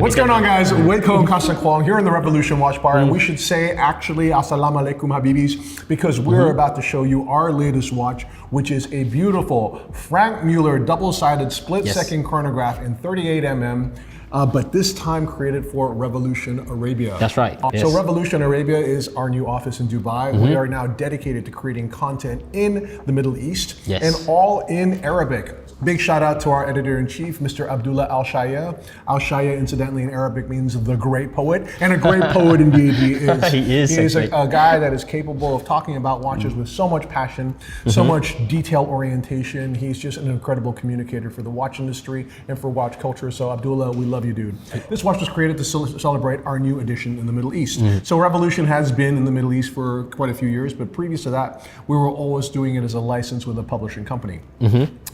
What's going on, guys? Wei Koh and Constant here in the Revolution Watch Bar, and we should say actually Assalamu alaikum Habibis, because we're about to show you our latest watch, which is a beautiful Franck Muller double-sided split-second chronograph in 38mm. But this time created for Revolution Arabia. That's right. So Revolution Arabia is our new office in Dubai. We are now dedicated to creating content in the Middle East and all in Arabic. Big shout out to our editor-in-chief, Mr. Abdullah Al-Shaya. Al-Shaya, incidentally, in Arabic means the great poet, and a great poet indeed he is. He is a guy that is capable of talking about watches with so much passion, so much detail orientation. He's just an incredible communicator for the watch industry and for watch culture. So Abdullah, we love you, dude. This watch was created to celebrate our new edition in the Middle East. So Revolution has been in the Middle East for quite a few years, but previous to that, we were always doing it as a license with a publishing company.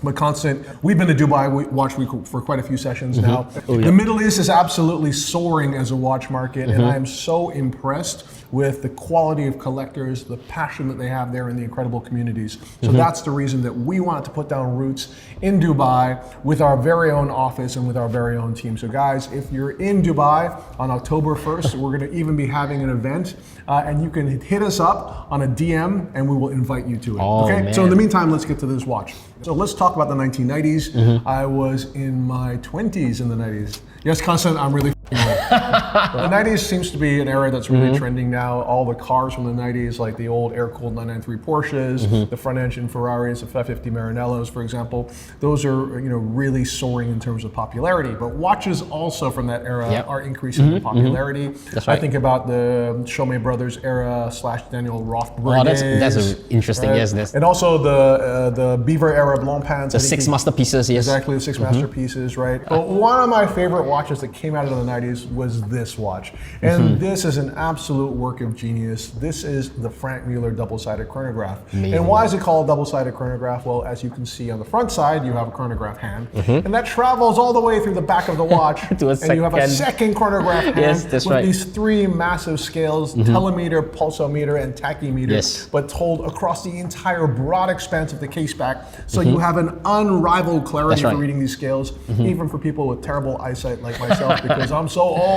But Constant, we've been to Dubai Watch Week for quite a few sessions now. The Middle East is absolutely soaring as a watch market, and I am so impressed with the quality of collectors, the passion that they have there, and the incredible communities. So that's the reason that we wanted to put down roots in Dubai with our very own office and with our very own team. So guys, if you're in Dubai on October 1st, we're going to even be having an event, and you can hit us up on a DM and we will invite you to it. Okay? So in the meantime, let's get to this watch. So let's talk about the 1990s. I was in my 20s in the 90s. Yes, Constant, I'm really the 90s seems to be an era that's really trending now. All the cars from the 90s, like the old air-cooled 993 Porsches, the front-engine Ferraris, the 550 Maranellos, for example, those are really soaring in terms of popularity. But watches also from that era are increasing in popularity. I think about the Chaumet Brothers era / Daniel Roth Breguets. That's interesting. Yes, and also the Beaver era Blancpains. The 6 masterpieces. Yes, exactly, the 6 masterpieces. Right. But one of my favorite watches that came out of the 90s was this watch. And this is an absolute work of genius. This is the Franck Muller double-sided chronograph. And why is it called double-sided chronograph? Well, as you can see on the front side, you have a chronograph hand, and that travels all the way through the back of the watch, and you have a second chronograph hand with these 3 massive scales, telemetre, pulsometer, and tachymetre, but told across the entire broad expanse of the case back. So you have an unrivaled clarity for reading these scales, even for people with terrible eyesight like myself, because I'm so old.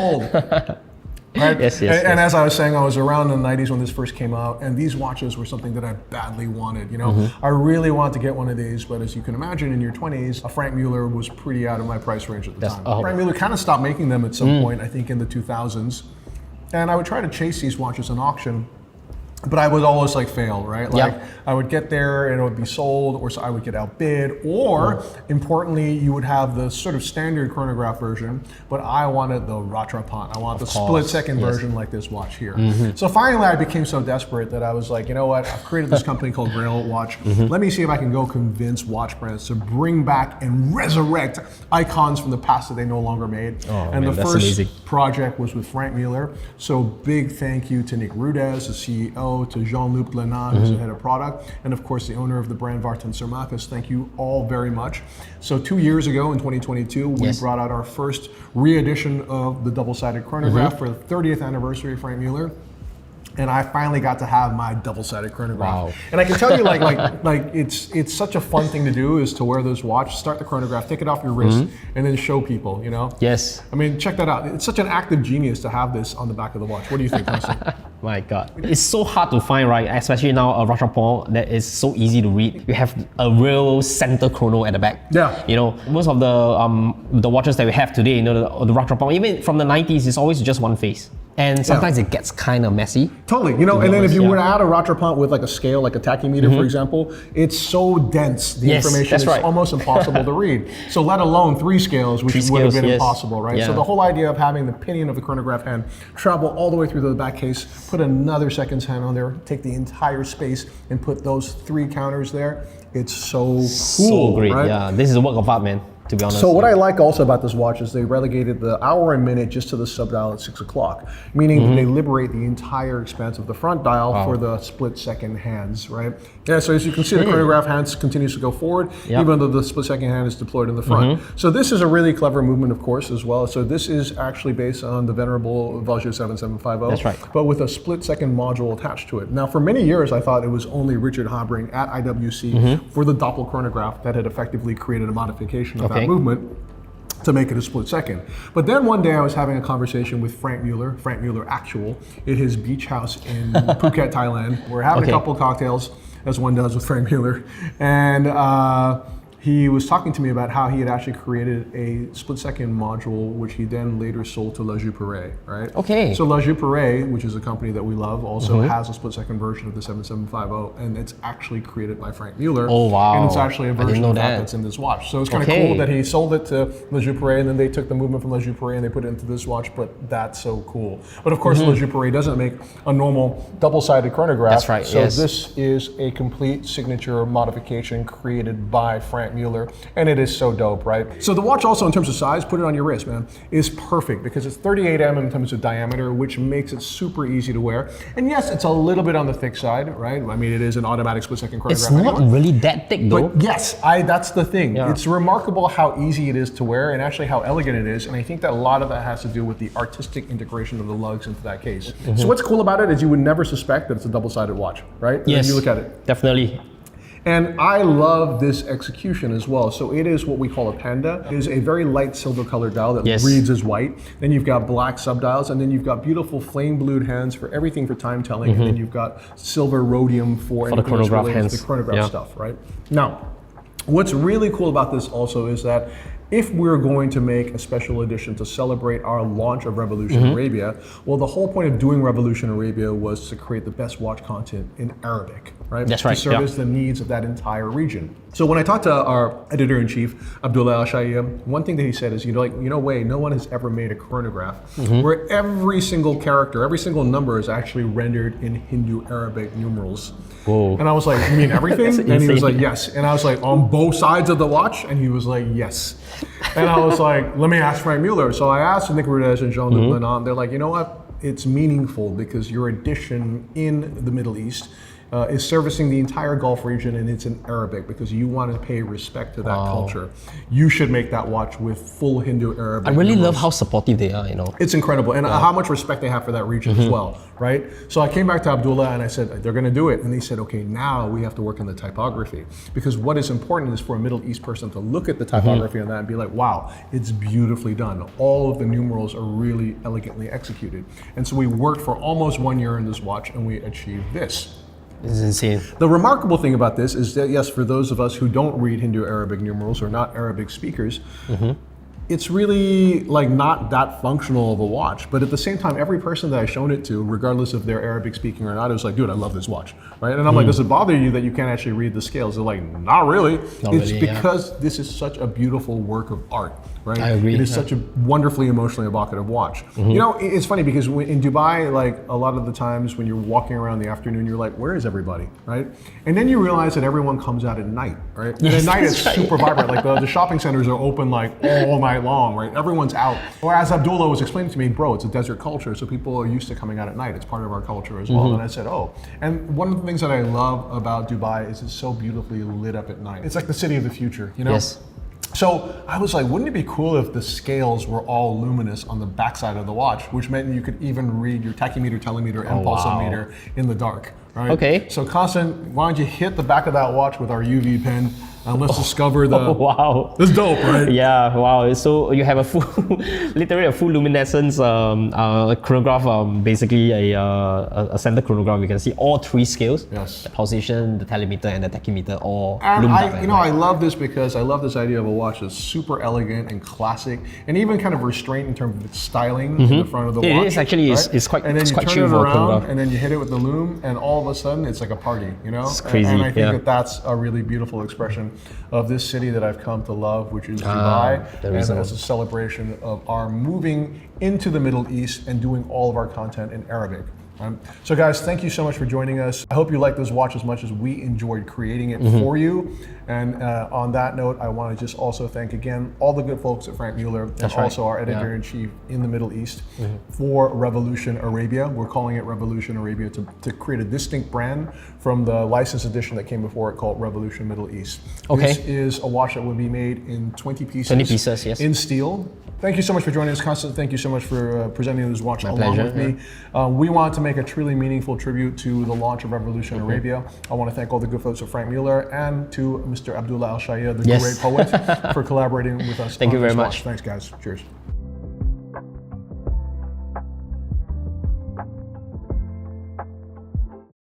Right? And as I was saying, I was around in the 90s when this first came out, and these watches were something that I badly wanted. I really wanted to get one of these, but as you can imagine, in your 20s, a Franck Muller was pretty out of my price range at the time. Franck Muller kind of stopped making them at some point, I think in the 2000s, and I would try to chase these watches in auction, but I would always fail, right? I would get there and it would be sold, or so I would get outbid, or importantly, you would have the sort of standard chronograph version, but I wanted the Rattrapante. I wanted the split-second version like this watch here. So finally, I became so desperate that I was like, you know what? I've created this company called Grail Watch. Let me see if I can go convince watch brands to bring back and resurrect icons from the past that they no longer made. And the first project was with Franck Muller. So big thank you to Nick Rudez, the CEO, to Jean-Luc Glenat, who's the head of product, and of course the owner of the brand, Vartan Sermakas. Thank you all very much. So 2 years ago in 2022, we brought out our first re-edition of the double-sided chronograph for the 30th anniversary of Franck Muller. And I finally got to have my double-sided chronograph. And I can tell you, it's such a fun thing to do, is to wear this watch, start the chronograph, take it off your wrist, and then show people, Yes. I mean, check that out. It's such an act of genius to have this on the back of the watch. What do you think, Constant? My God. It's so hard to find, right? Especially now, a Rattrapante that is so easy to read. You have a real center chrono at the back. Most of the watches that we have today, the Rattrapante, even from the 90s, it's always just one face. And sometimes it gets kind of messy. Totally, and then if you were to add a Rattrapante with a scale, like a tachymeter, for example, it's so dense, the information is almost impossible to read. So let alone 3 scales, which would have been impossible, right? So the whole idea of having the pinion of the chronograph hand travel all the way through the back case, put another seconds hand on there, take the entire space and put those 3 counters there, it's so cool, so great, right? This is a work of art, man. To be honest. So what I like also about this watch is they relegated the hour and minute just to the subdial at 6 o'clock, meaning they liberate the entire expanse of the front dial for the split-second hands, right? So as you can see, the chronograph hands continues to go forward, even though the split-second hand is deployed in the front. So this is a really clever movement, of course, as well. So this is actually based on the venerable Valjoux 7750, That's right. but with a split-second module attached to it. Now, for many years, I thought it was only Richard Habring at IWC for the Doppel chronograph that had effectively created a modification of that movement. to make it a split second. But then one day I was having a conversation with Franck Muller Actual, at his beach house in Phuket, Thailand. We're having a couple of cocktails, as one does with Franck Muller. And he was talking to me about how he had actually created a split-second module, which he then later sold to La Joux, right? Okay. So La Joux, which is a company that we love, also has a split-second version of the 7750, and it's actually created by Franck Muller. Oh, wow. And it's actually a version of that. that's in this watch. So it's kind of cool that he sold it to La Joux, and then they took the movement from La Joux and they put it into this watch, but that's so cool. But of course, La Joux doesn't make a normal double-sided chronograph. That's right, So this is a complete signature modification created by Franck Muller, and it is so dope, right? So the watch also, in terms of size, put it on your wrist, man, is perfect because it's 38 mm in terms of diameter, which makes it super easy to wear. And yes, it's a little bit on the thick side, right? I mean, it is an automatic split-second chronograph. It's not really that thick, though. But yes, that's the thing. Yeah. It's remarkable how easy it is to wear and actually how elegant it is. And I think that a lot of that has to do with the artistic integration of the lugs into that case. So what's cool about it is you would never suspect that it's a double-sided watch, right? Yes, you look at it. Definitely. And I love this execution as well. So it is what we call a Panda. It is a very light silver colored dial that reads as white. Then you've got black subdials, and then you've got beautiful flame blued hands for everything for time telling, and then you've got silver rhodium for the chronograph hands. The chronograph stuff, right? Now, what's really cool about this also is that if we're going to make a special edition to celebrate our launch of Revolution Arabia, well, the whole point of doing Revolution Arabia was to create the best watch content in Arabic, right? That's right. To service the needs of that entire region. So when I talked to our editor-in-chief, Abdullah Al-Shaiya, one thing that he said is, Wei, no one has ever made a chronograph where every single character, every single number is actually rendered in Hindu Arabic numerals. Whoa. And I was like, you mean everything? And he was like, yes. And I was like, on both sides of the watch? And he was like, yes. And I was like, let me ask Franck Muller. So I asked Nick Rudez and Jean Duplanant. They're like, you know what? It's meaningful because your edition in the Middle East is servicing the entire Gulf region, and it's in Arabic because you want to pay respect to that culture. You should make that watch with full Hindu Arabic. I really love how supportive they are, It's incredible, and how much respect they have for that region as well, right? So I came back to Abdullah and I said, they're going to do it. And they said, okay, now we have to work on the typography, because what is important is for a Middle East person to look at the typography on that and be like, wow, it's beautifully done. All of the numerals are really elegantly executed. And so we worked for almost 1 year in this watch, and we achieved this. This is insane. The remarkable thing about this is that, yes, for those of us who don't read Hindu Arabic numerals or not Arabic speakers, it's really like not that functional of a watch. But at the same time, every person that I've shown it to, regardless if they're Arabic speaking or not, is like, dude, I love this watch, right? And I'm like, does it bother you that you can't actually read the scales? They're like, not really. It's because this is such a beautiful work of art, right? I agree. It is such a wonderfully emotionally evocative watch. It's funny because in Dubai, like a lot of the times when you're walking around in the afternoon, you're like, where is everybody, right? And then you realize that everyone comes out at night, right? And at night it's super vibrant. Like the shopping centers are open like all night long, right? Everyone's out. Whereas Abdullah was explaining to me, bro, it's a desert culture, so people are used to coming out at night. It's part of our culture as well. And I said, oh. And one of the things that I love about Dubai is it's so beautifully lit up at night. It's like the city of the future, Yes. So I was like, wouldn't it be cool if the scales were all luminous on the backside of the watch, which meant you could even read your tachymetre, telemetre, and pulsometer in the dark, right? Okay. So Constant, why don't you hit the back of that watch with our UV pen, and let's discover the... wow. That's dope, right? Yeah, wow. So you have a full, literally a full luminescence chronograph, basically a center chronograph. You can see all three scales. Yes. The pulsation, the telemetre, and the tachymetre all And loomed up. I love this because I love this idea of a watch that's super elegant and classic, and even kind of restrained in terms of its styling in the front of the watch. It is actually, right? it's quite, and then it's you quite turn chill it for a around, chronograph. and then you hit it with the loom, and all of a sudden it's like a party, It's crazy, And I think that that's a really beautiful expression of this city that I've come to love, which is Dubai, and as a celebration of our moving into the Middle East and doing all of our content in Arabic. So guys, thank you so much for joining us. I hope you like this watch as much as we enjoyed creating it for you. And on that note, I want to just also thank again all the good folks at Franck Muller, and also our editor-in-chief in the Middle East for Revolution Arabia. We're calling it Revolution Arabia to create a distinct brand from the licensed edition that came before it called Revolution Middle East. Okay. This is a watch that will be made in 20 pieces. 20 pieces, yes. In steel. Thank you so much for joining us, Constant. Thank you so much for presenting this watch along pleasure, with me. We want to make a truly meaningful tribute to the launch of Revolution Arabia. I want to thank all the good folks at Franck Muller and to Mr. Mr. Abdullah Al Shaya, the Yes. great poet, for collaborating with us. Thank on you very this much. watch. Thanks, guys. Cheers.